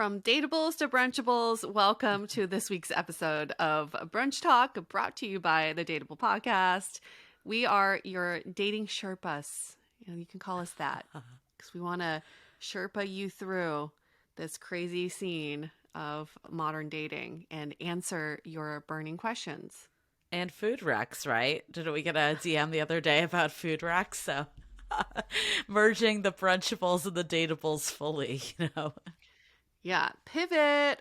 from Dateables to Brunchables, welcome to this week's episode of Brunch Talk, brought to you by the Dateable podcast. We are your dating Sherpas. You can call us that because we want to Sherpa you through this crazy scene of modern dating and answer your burning questions. And food wrecks, right? Didn't we get a DM the other day about food wrecks? So merging the Brunchables and the Dateables fully, Yeah, pivot.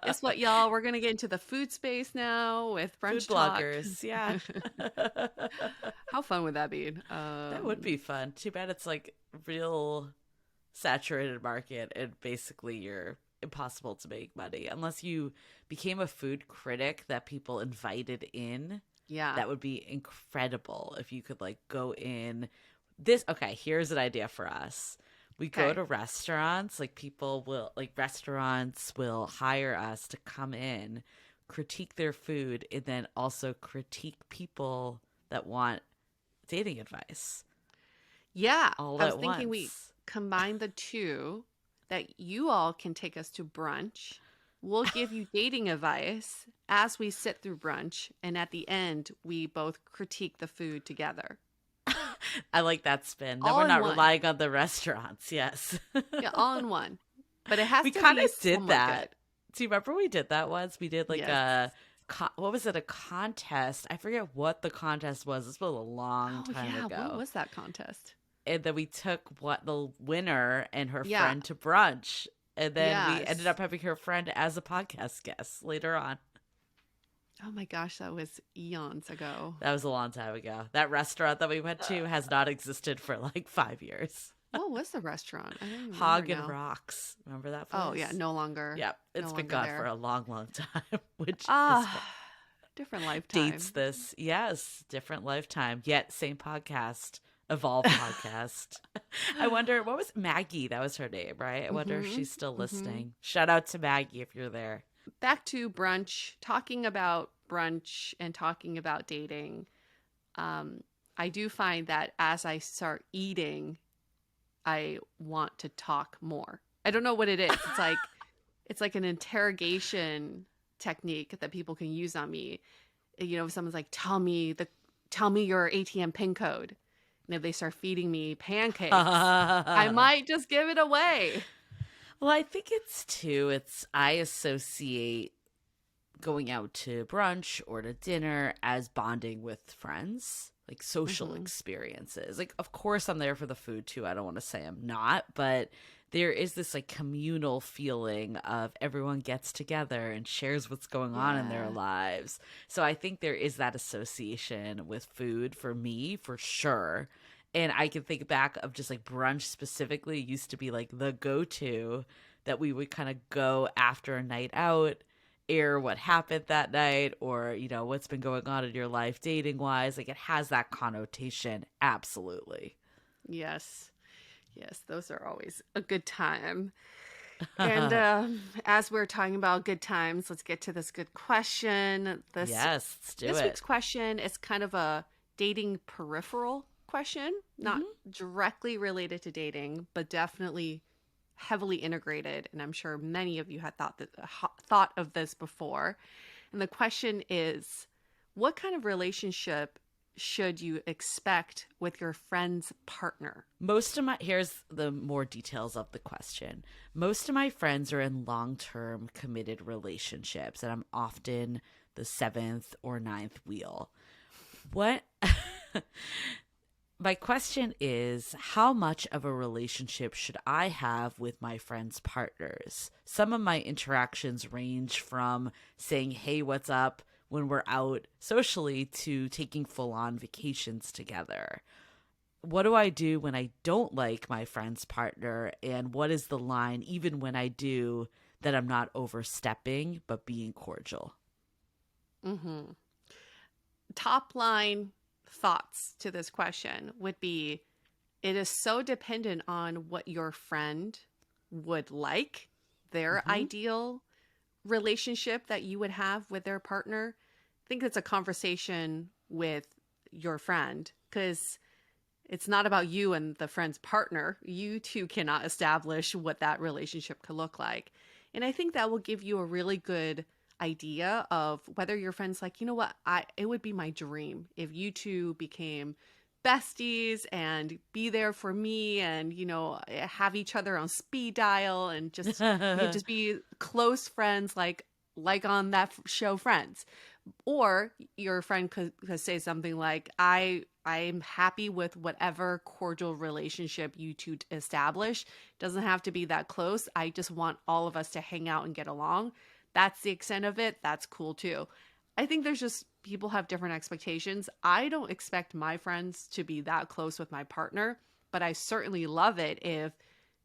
Guess what, y'all? We're going to get into the food space now with Brunch Food Talk. bloggers, yeah. How fun would that be? That would be fun. Too bad it's like real saturated market and basically you're impossible to make money unless you became a food critic that people invited in. Yeah. That would be incredible if you could like go in okay, here's an idea for us. We go to restaurants, restaurants will hire us to come in, critique their food, and then also critique people that want dating advice. Yeah. All I was at thinking we once. combine the two, that you all can take us to brunch. We'll give you dating advice as we sit through brunch. And at the end, we both critique the food together. I like that spin. No, All we're in not one. relying on the restaurants. Yes. Yeah, all in one. But it has We to kind be of did somewhat that. good. Do you remember we did that once? We did like Yes. what was it? A contest. I forget what the contest was. This was a long time ago. What was that contest? And then we took the winner and her Yeah. friend to brunch. And then we Yes. ended up having her friend as a podcast guest later on. Oh my gosh, that was eons ago. That was a long time ago. That restaurant that we went to has not existed for like 5 years. What was the restaurant? I don't even Hog remember and now. Rocks. Remember that place? Oh yeah, no longer. Yep. It's no been longer gone there. for a long, long time, which Different lifetime. dates this. Yes, different lifetime, yet same podcast. Evolve podcast. I wonder, what was Maggie? That was her name, right? I wonder if she's still listening. Shout out to Maggie if you're there. Back to brunch, talking about brunch and talking about dating. I do find that as I start eating, I want to talk more. I don't know what it is. It's like an interrogation technique that people can use on me. If someone's like, tell me your ATM PIN code. And if they start feeding me pancakes, I might just give it away. Well, I think I associate going out to brunch or to dinner as bonding with friends, like social experiences. Like, of course, I'm there for the food too. I don't want to say I'm not, but there is this like communal feeling of everyone gets together and shares what's going on in their lives. So I think there is that association with food for me, for sure. And I can think back of just like brunch specifically used to be like the go-to that we would kind of go after a night out, air what happened that night, or, what's been going on in your life dating wise. Like it has that connotation. Absolutely. Yes, those are always a good time. And as we're talking about good times, let's get to this good question. Yes, let's do this it. week's question is kind of a dating peripheral question, not directly related to dating, but definitely heavily integrated. And I'm sure many of you had thought of this before. And the question is, what kind of relationship should you expect with your friend's partner? Here's the more details of the question. Most of my friends are in long-term committed relationships, and I'm often the 7th or 9th wheel. My question is, how much of a relationship should I have with my friends' partners? Some of my interactions range from saying, hey, what's up, when we're out socially to taking full-on vacations together. What do I do when I don't like my friend's partner? And what is the line, even when I do, that I'm not overstepping, but being cordial? Top line thoughts to this question would be, it is so dependent on what your friend would like, their ideal relationship that you would have with their partner. I think it's a conversation with your friend, because It's not about you and the friend's partner. You two cannot establish what that relationship could look like. And I think that will give you a really good idea of whether your friend's like, you know what, it would be my dream if you two became besties and be there for me and have each other on speed dial and just we could just be close friends like on that show Friends. Or your friend could say something like, I'm happy with whatever cordial relationship you two establish. Doesn't have to be that close. I just want all of us to hang out and get along. That's the extent of it. That's cool too. I think there's just people have different expectations. I don't expect my friends to be that close with my partner, but I certainly love it if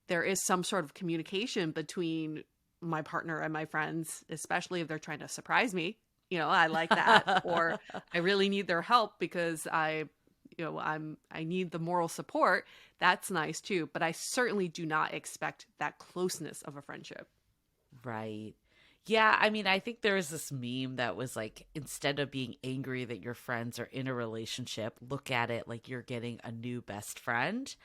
there is some sort of communication between my partner and my friends, especially if they're trying to surprise me. I like that. Or I really need their help because I need the moral support. That's nice too. But I certainly do not expect that closeness of a friendship. Right. Yeah, I mean, I think there was this meme that was like, instead of being angry that your friends are in a relationship, look at it like you're getting a new best friend.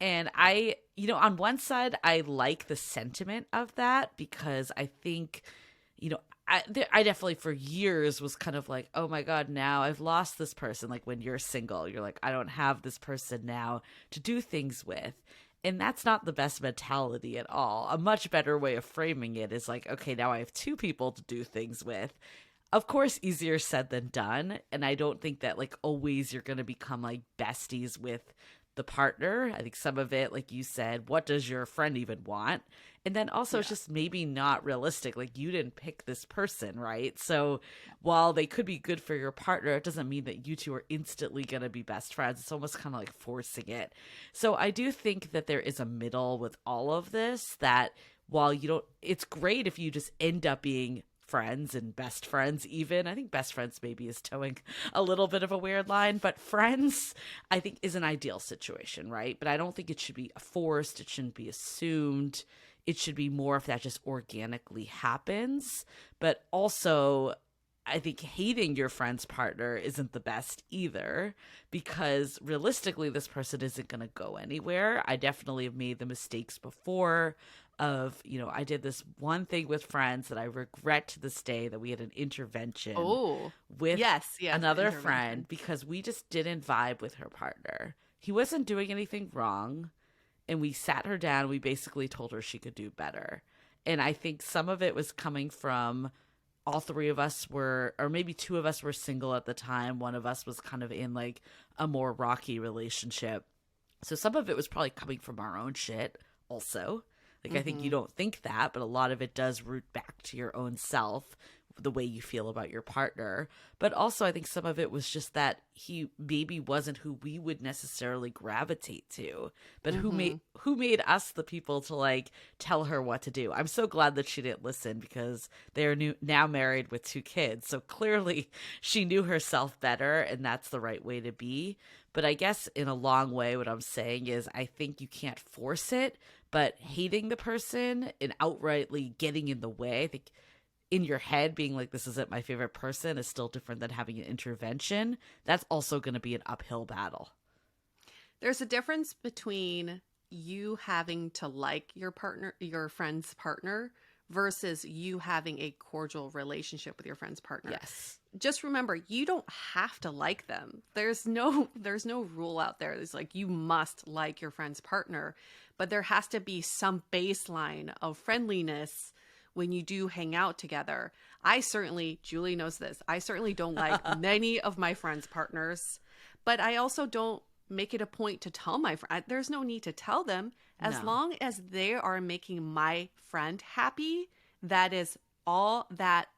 And on one side, I like the sentiment of that because I think, I definitely for years was kind of like, oh my God, now I've lost this person. Like when you're single, you're like, I don't have this person now to do things with. And that's not the best mentality at all. A much better way of framing it is like, okay, now I have two people to do things with. Of course, easier said than done. And I don't think that like always you're going to become like besties with the partner. I think some of it, like you said, what does your friend even want? And then also it's just maybe not realistic. Like you didn't pick this person, right? So while they could be good for your partner, it doesn't mean that you two are instantly going to be best friends. It's almost kind of like forcing it. So I do think that there is a middle with all of this, that while it's great if you just end up being friends and best friends. Even I think best friends maybe is towing a little bit of a weird line, but friends I think is an ideal situation, right? But I don't think it should be forced. It shouldn't be assumed. It should be more if that just organically happens. But also I think hating your friend's partner isn't the best either, because realistically this person isn't going to go anywhere. I definitely have made the mistakes before of, I did this one thing with friends that I regret to this day, that we had an intervention with yes, another friend because we just didn't vibe with her partner. He wasn't doing anything wrong. And we sat her down. We basically told her she could do better. And I think some of it was coming from all three of us were, or maybe two of us were single at the time. One of us was kind of in like a more rocky relationship. So some of it was probably coming from our own shit also. Like, I think you don't think that, but a lot of it does root back to your own self, the way you feel about your partner. But also I think some of it was just that he maybe wasn't who we would necessarily gravitate to, but who made us the people to like tell her what to do. I'm so glad that she didn't listen, because they're now married with 2 kids. So clearly she knew herself better, and that's the right way to be. But I guess in a long way, what I'm saying is I think you can't force it, but hating the person and outrightly getting in the way, I think in your head being like, this isn't my favorite person, is still different than having an intervention. That's also going to be an uphill battle. There's a difference between you having to like your friend's partner, versus you having a cordial relationship with your friend's partner. Yes. Just remember, you don't have to like them. There's no rule out there. There's like, you must like your friend's partner, but there has to be some baseline of friendliness when you do hang out together. Julie knows this, I certainly don't like many of my friends' partners, but I also don't make it a point to tell my friend. There's no need to tell them. As long as they are making my friend happy, that is all that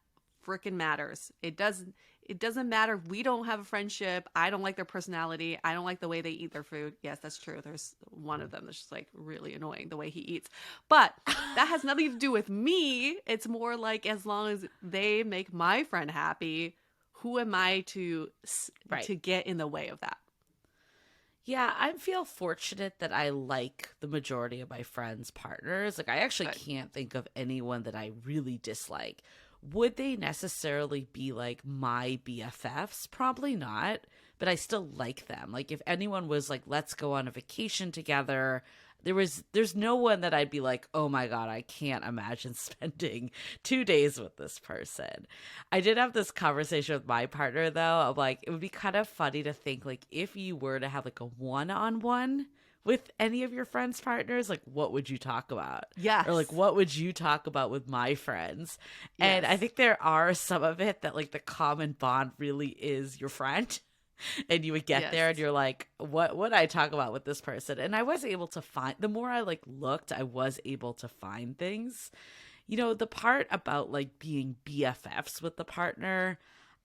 freaking matters. It doesn't matter if we don't have a friendship. I don't like their personality. I don't like the way they eat their food. Yes, that's true. There's one of them that's just like really annoying, the way he eats. But that has nothing to do with me. It's more like, as long as they make my friend happy, who am I to get in the way of that? Yeah, I feel fortunate that I like the majority of my friends' partners. Like, I actually can't think of anyone that I really dislike. Would they necessarily be like my BFFs? Probably not. but I still like them. Like if anyone was like, let's go on a vacation together, there's no one that I'd be like, oh my God, I can't imagine spending 2 days with this person. I did have this conversation with my partner though, of like, it would be kind of funny to think like if you were to have like a one-on-one with any of your friends' partners, like what would you talk about? Or like Yes. what would you talk about with my friends? And I Yes. think there are some of it that like the common bond really is your friend. And you would get Yes. there and you're like, what would I talk about with this person? And I was able to find, the more I like looked, I was able to find things. You know, the part about like being BFFs with the partner,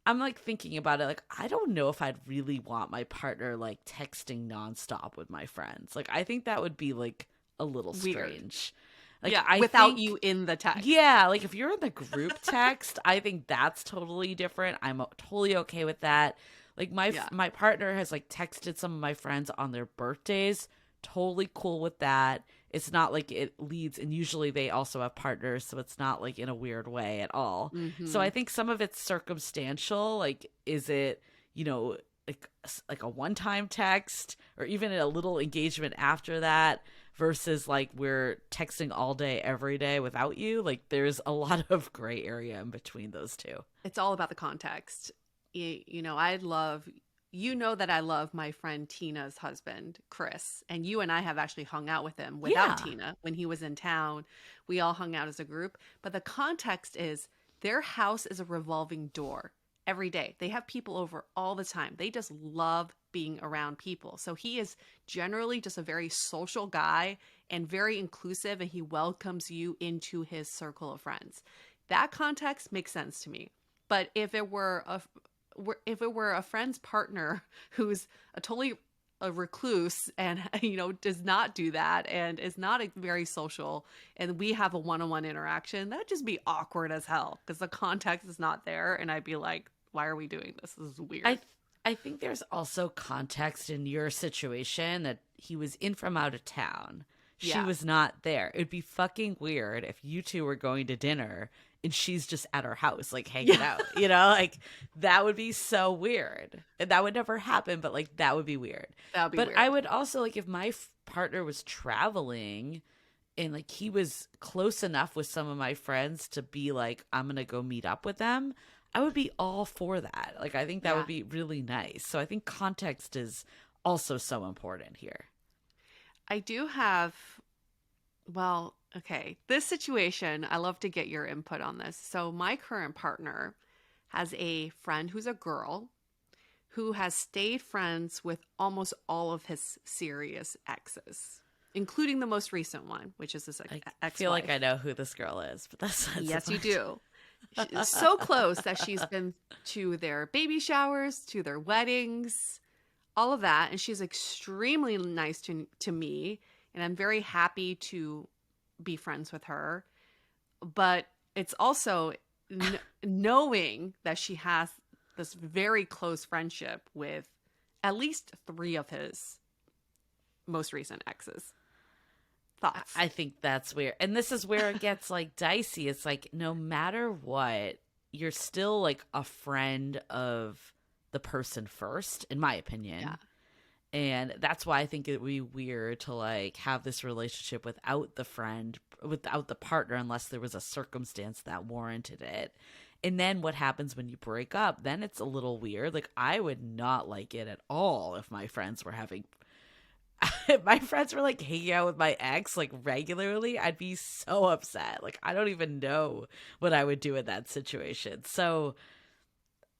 I'm like thinking about it, like, I don't know if I'd really want my partner like texting nonstop with my friends. Like, I think that would be like a little Weird. strange. Like, Yeah, I without think, you in the text. yeah, like if you're in the group text, I think that's totally different. I'm totally okay with that. Like Yeah. my partner has like texted some of my friends on their birthdays. Totally cool with that. It's not like it leads, and usually they also have partners, so it's not like in a weird way at all. So Mm-hmm. I think some of it's circumstantial. Like, is it, you know, like a one-time text or even a little engagement after that versus like we're texting all day every day without you? Like, there's a lot of gray area in between those two. It's all about the context. You know, you know that I love my friend Tina's husband, Chris, and you and I have actually hung out with him without Yeah. Tina when he was in town. We all hung out as a group, but the context is their house is a revolving door every day. They have people over all the time. They just love being around people. So he is generally just a very social guy and very inclusive, and he welcomes you into his circle of friends. That context makes sense to me. But if it were a friend's partner who's a totally a recluse and does not do that and is not a very social, and we have a one-on-one interaction, that'd just be awkward as hell because the context is not there, and I'd be like, why are we doing this? This is I weird. I think there's also context in your situation that he was in from out of town. She Yeah. was not there. It'd be fucking weird if you two were going to dinner and she's just at her house, like hanging Yeah. out. You know, like that would be so weird. And that would never happen, but like that would be weird. That would be But I weird. would also like if my partner was traveling and like he was close enough with some of my friends to be like, I'm gonna go meet up with them, I would be all for that. Like, I think that would Yeah. be really nice. So I think context is also so important here. I do have, well, okay, this situation, I love to get your input on this. So my current partner has a friend who's a girl who has stayed friends with almost all of his serious exes, including the most recent one, which is his I feel like I ex-wife. know who this girl is, but that's not so Yes, you much. do. So close that she's been to their baby showers, to their weddings, all of that, and she's extremely nice to me, and I'm very happy to be friends with her. But it's also knowing that she has this very close friendship with at least three of his most recent exes. Thoughts? I think that's weird. And this is where it gets like dicey. It's like no matter what, you're still like a friend of the person first, in my Yeah. opinion. And that's why I think it would be weird to like have this relationship without the friend, without the partner, unless there was a circumstance that warranted it. And then what happens when you break up? Then it's a little weird. Like, I would not like it at all if my friends were having if my friends were like hanging out with my ex like regularly, I'd be so upset. Like, I don't even know what I would do in that situation. So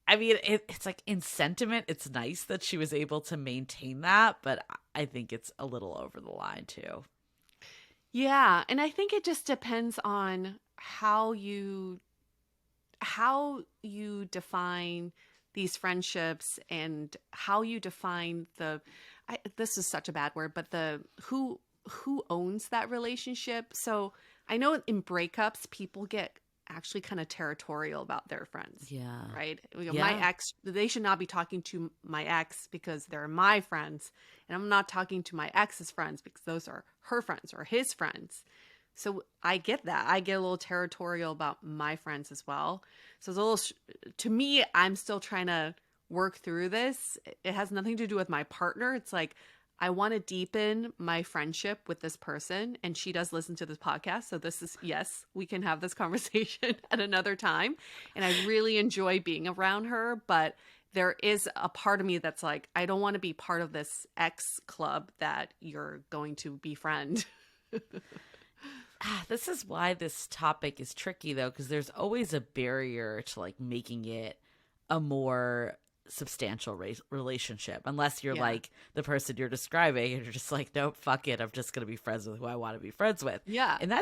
I mean, it's like in sentiment, it's nice that she was able to maintain that, but I think it's a little over the line too. Yeah, and I think it just depends on how you define these friendships and how you define this is such a bad word, but the who owns that relationship. So I know in breakups people get actually kind of territorial about their friends, Yeah. right? My Yeah. ex, they should not be talking to my ex because they're my friends, and I'm not talking to my ex's friends because those are her friends or his friends. So I get that. I get a little territorial about my friends as well. So it's a little, to me, I'm still trying to work through this. It has nothing to do with my partner. It's like, I want to deepen my friendship with this person. And she does listen to this podcast. So this is, yes, we can have this conversation at another time. And I really enjoy being around her. But there is a part of me that's like, I don't want to be part of this X club that you're going to befriend. This is why this topic is tricky, though, because there's always a barrier to like making it a more substantial relationship, unless you're Yeah. like the person you're describing and you're just like, nope, fuck it, I'm just gonna be friends with who I want to be friends with. Yeah. And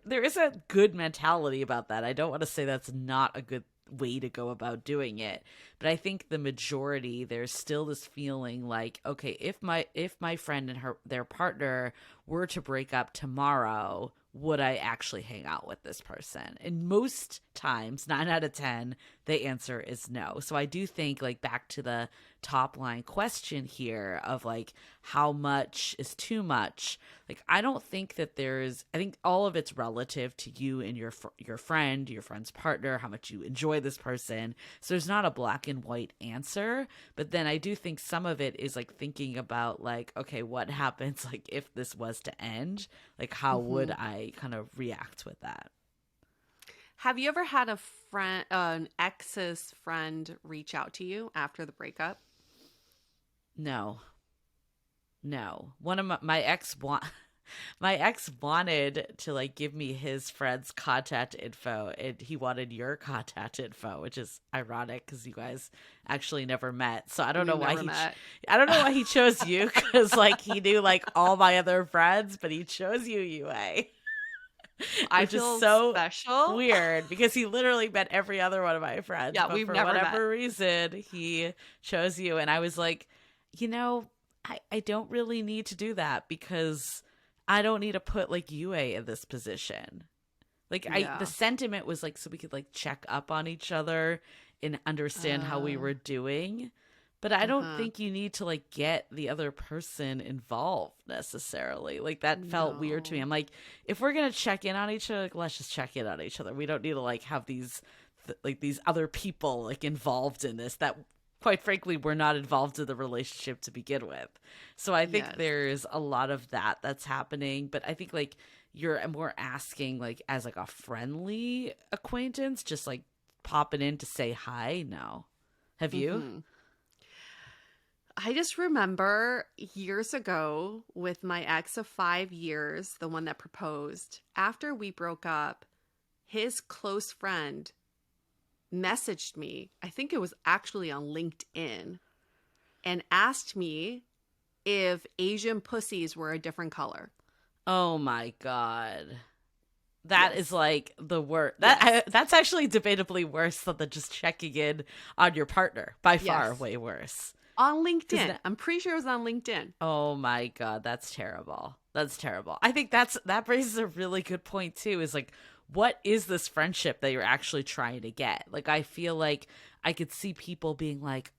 there is a good mentality about that. I don't want to say that's not a good way to go about doing it, but I think the majority, there's still this feeling like, okay, if my friend and their partner were to break up tomorrow, would I actually hang out with this person? And most times, 9 out of 10, the answer is no. So I do think, like, back to the top line question here of like, how much is too much? Like, I don't think that I think all of it's relative to you and your friend, your friend's partner, how much you enjoy this person. So there's not a black and white answer. But then I do think some of it is like thinking about like, okay, what happens like if this was to end? Like, how would I kind of react with that? Have you ever had an ex's friend reach out to you after the breakup? No. One of my ex my ex wanted to like give me his friend's contact info, and he wanted your contact info, which is ironic because you guys actually never met. So I don't know why I don't know why he chose you, because like he knew like all my other friends, but he chose you, Yue. I Which feel is so special. weird because he literally met every other one of my friends. Yeah, but we've for never whatever met. reason, he chose you. And I was like, I don't really need to do that because I don't need to put like Yue in this position. Like Yeah. the sentiment was like, so we could like check up on each other and understand how we were doing. But I don't think you need to like get the other person involved necessarily. Like that felt weird to me. No. I'm like, if we're gonna check in on each other, like, let's just check in on each other. We don't need to like have these these other people like involved in this that, quite frankly, we're not involved in the relationship to begin with. So I think Yes. there's a lot of that's happening. But I think like you're more asking like as like a friendly acquaintance, just like popping in to say hi. No, have you? I just remember years ago with my ex of 5 years, the one that proposed, after we broke up, his close friend messaged me. I think it was actually on LinkedIn, and asked me if Asian pussies were a different color. Oh my God. That Yes. is like the worst. Yes. That's actually debatably worse than the just checking in on your partner. By far, Yes. way worse. On LinkedIn. I'm pretty sure it was on LinkedIn. Oh my God, that's terrible. That's terrible. I think that raises a really good point too, is like, what is this friendship that you're actually trying to get? Like, I feel like I could see people being like,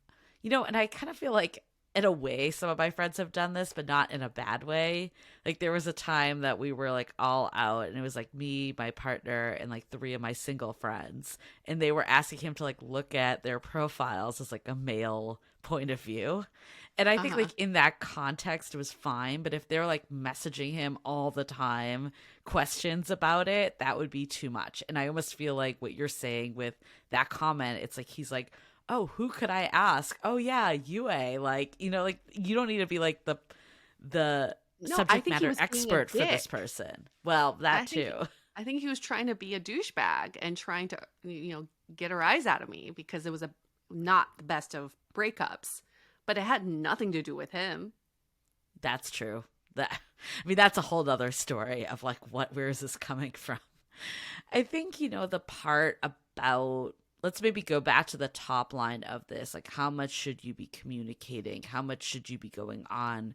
and I kind of feel like in a way some of my friends have done this, but not in a bad way. Like there was a time that we were like all out, and it was like me, my partner, and like 3 of my single friends, and they were asking him to like look at their profiles as like a male point of view. And I think like in that context it was fine, but if they're like messaging him all the time questions about it, that would be too much. And I almost feel like what you're saying with that comment, it's like he's like, oh, who could I ask? Oh yeah, Yue. Like, like you don't need to be like the No, I subject think he matter was being a expert for this dick. person. Well, that too. I think he was trying to be a douchebag and trying to, get her eyes out of me because it was not the best of breakups, but it had nothing to do with him. That's true. That's a whole other story of like, where is this coming from? I think, the part about, let's maybe go back to the top line of this. Like, how much should you be communicating? How much should you be going on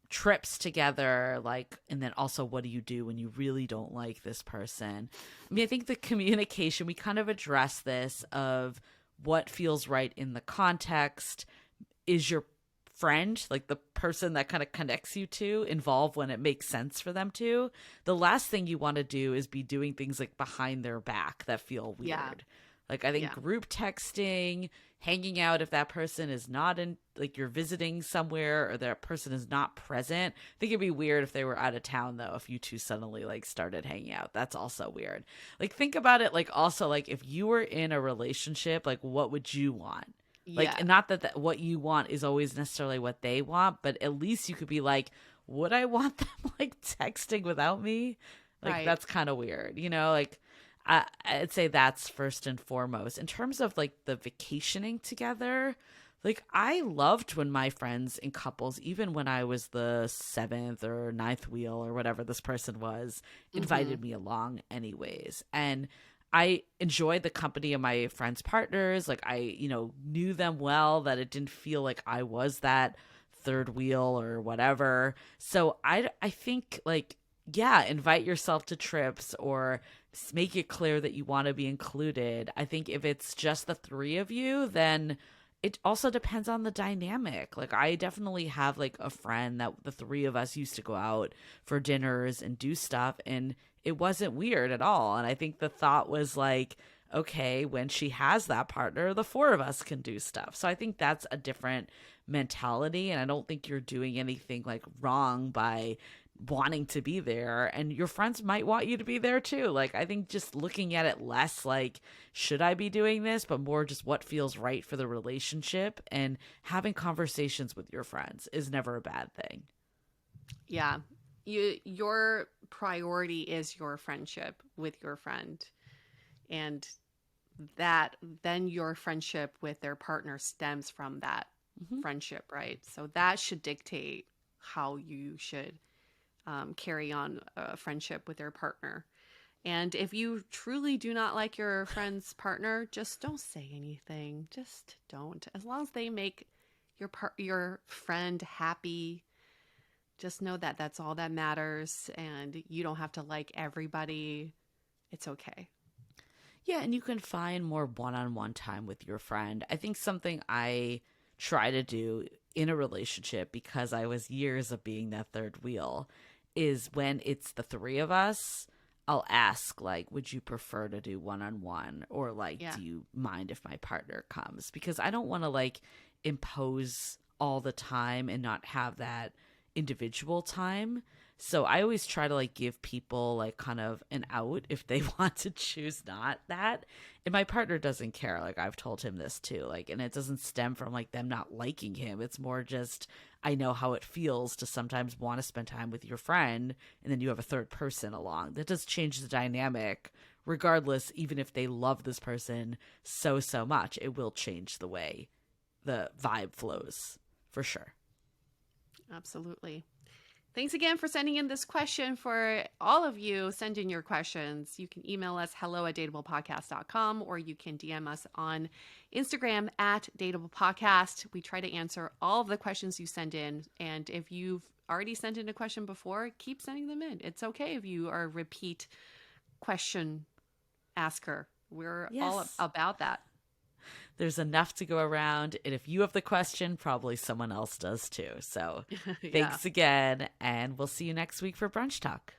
trips together? Like, and then also, what do you do when you really don't like this person? I think the communication, we kind of address this of what feels right in the context. Is your friend, like the person that kind of connects you to, involved when it makes sense for them to? The last thing you want to do is be doing things like behind their back that feel weird. Yeah. Like, I think Yeah. group texting, hanging out if that person is not in, like, you're visiting somewhere or that person is not present. I think it'd be weird if they were out of town, though, if you two suddenly, like, started hanging out. That's also weird. Like, think about it, like, also, like, if you were in a relationship, like, what would you want? Like, Yeah. and not that what you want is always necessarily what they want, but at least you could be like, would I want them, like, texting without me? Like, Right. that's kind of weird, like, I'd say that's first and foremost. In terms of like the vacationing together, like I loved when my friends in couples, even when I was the seventh or ninth wheel or whatever this person was, Mm-hmm. invited me along anyways. And I enjoyed the company of my friends' partners. Like I, knew them well, that it didn't feel like I was that third wheel or whatever. So I think like, yeah, invite yourself to trips or make it clear that you want to be included. I think if it's just the three of you, then it also depends on the dynamic. Like I definitely have like a friend that the three of us used to go out for dinners and do stuff, and it wasn't weird at all. And I think the thought was like, okay, when she has that partner, the four of us can do stuff. So I think that's a different mentality, and I don't think you're doing anything like wrong by wanting to be there, and your friends might want you to be there too. Like I think just looking at it less like should I be doing this, but more just what feels right for the relationship, and having conversations with your friends is never a bad thing. Yeah. Your priority is your friendship with your friend. And that then your friendship with their partner stems from that Hmm. friendship, right? So that should dictate how you should carry on a friendship with your partner. And if you truly do not like your friend's partner, just don't say anything. Just don't. As long as they make your friend happy, just know that that's all that matters, and you don't have to like everybody. It's okay. Yeah, and you can find more one-on-one time with your friend. I think something I try to do in a relationship, because I was years of being that third wheel, is when it's the three of us, I'll ask like, would you prefer to do one-on-one, or like, Yeah. do you mind if my partner comes? Because I don't want to like impose all the time and not have that individual time. So I always try to like give people like kind of an out if they want to choose not that. And my partner doesn't care. Like I've told him this too. Like, and it doesn't stem from like them not liking him. It's more just I know how it feels to sometimes want to spend time with your friend, and then you have a third person along. That does change the dynamic. Regardless, even if they love this person so much, it will change the way the vibe flows for sure. Absolutely. Thanks again for sending in this question. For all of you, send in your questions. You can email us hello@dateablepodcast.com, or you can DM us on Instagram @dateablepodcast. We try to answer all of the questions you send in. And if you've already sent in a question before, keep sending them in. It's okay if you are a repeat question asker. We're all Yes. about that. There's enough to go around. And if you have the question, probably someone else does too. So Yeah. thanks again. And we'll see you next week for Brunch Talk.